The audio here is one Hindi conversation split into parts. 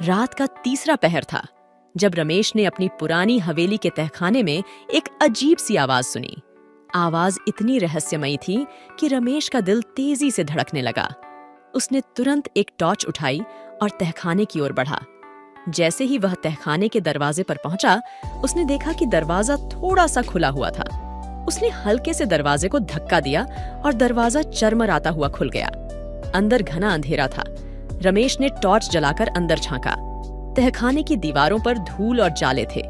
रात का तीसरा पहर था जब रमेश ने अपनी पुरानी हवेली के तहखाने में एक अजीब सी आवाज सुनी। आवाज इतनी रहस्यमयी थी कि रमेश का दिल तेजी से धड़कने लगा। उसने तुरंत एक टॉर्च उठाई और तहखाने की ओर बढ़ा। जैसे ही वह तहखाने के दरवाजे पर पहुंचा, उसने देखा कि दरवाजा थोड़ा सा खुला हुआ था। उसने हल्के से दरवाजे को धक्का दिया और दरवाजा चरमराता हुआ खुल गया। अंदर घना अंधेरा था। रमेश ने टॉर्च जलाकर अंदर झांका। तहखाने की दीवारों पर धूल और जाले थे।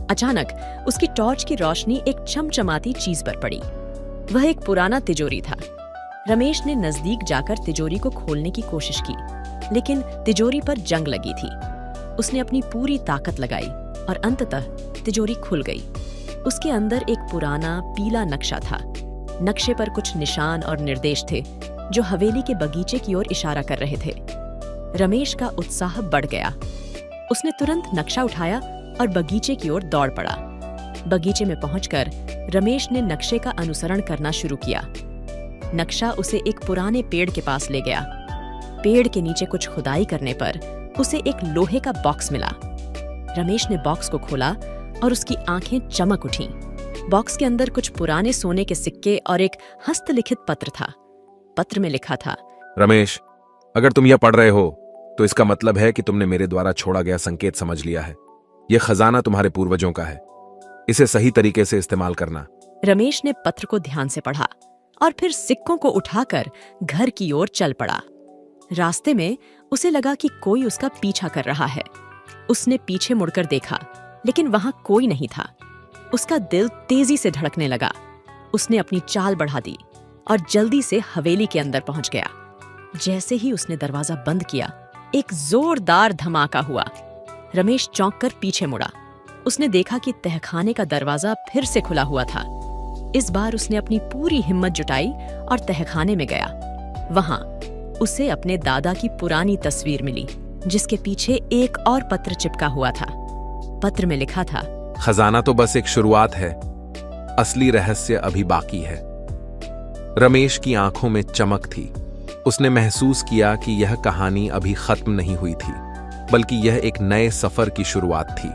अचानक उसकी टॉर्च की रोशनी एक चमचमाती चीज पर पड़ी। वह एक पुराना तिजोरी था। रमेश ने नजदीक जाकर तिजोरी को खोलने की कोशिश की, लेकिन तिजोरी पर जंग लगी थी। उसने अपनी पूरी ताकत लगाई और अंततः तिजोरी खुल गई। उसके अंदर एक पुराना पीला नक्शा था। नक्शे पर कुछ निशान और निर्देश थे जो हवेली के बगीचे की ओर इशारा कर रहे थे। रमेश का उत्साह बढ़ गया। उसने तुरंत नक्शा उठाया और बगीचे की ओर दौड़ पड़ा। बगीचे में पहुंचकर रमेश ने नक्शे का अनुसरण करना शुरू किया। नक्शा उसे एक पुराने पेड़ के पास ले गया। पेड़ के नीचे कुछ खुदाई करने पर उसे एक लोहे का बॉक्स मिला। रमेश ने बॉक्स को खोला और उसकी आंखें चमक उठीं। बॉक्स के अंदर कुछ पुराने सोने के सिक्के और एक हस्तलिखित पत्र था। पत्र में लिखा था, रमेश, अगर तुम यह पढ़ रहे हो तो इसका मतलब है कि तुमने मेरे द्वारा छोड़ा गया संकेत समझ लिया है। यह खजाना तुम्हारे पूर्वजों का है। इसे सही तरीके से इस्तेमाल करना। रमेश ने पत्र को ध्यान से पढ़ा और फिर सिक्कों को उठाकर घर की ओर चल पड़ा। रास्ते में उसे लगा कि कोई उसका पीछा कर रहा है। उसने पीछे मुड़कर देखा, लेकिन वहां कोई नहीं था। उसका दिल तेजी से धड़कने लगा। उसने अपनी चाल बढ़ा दी और जल्दी से हवेली के अंदर पहुंच गया। जैसे ही उसने दरवाजा बंद किया, एक जोरदार धमाका हुआ। रमेश चौंक कर पीछे मुड़ा। उसने देखा कि तहखाने का दरवाजा फिर से खुला हुआ था। इस बार उसने अपनी पूरी हिम्मत जुटाई और तहखाने में गया। वहां उसे अपने दादा की पुरानी तस्वीर मिली, जिसके पीछे एक और पत्र चिपका हुआ था। पत्र में लिखा था, खजाना तो बस एक शुरुआत है, असली रहस्य अभी बाकी है। रमेश की आंखों में चमक थी। उसने महसूस किया कि यह कहानी अभी खत्म नहीं हुई थी, बल्कि यह एक नए सफर की शुरुआत थी।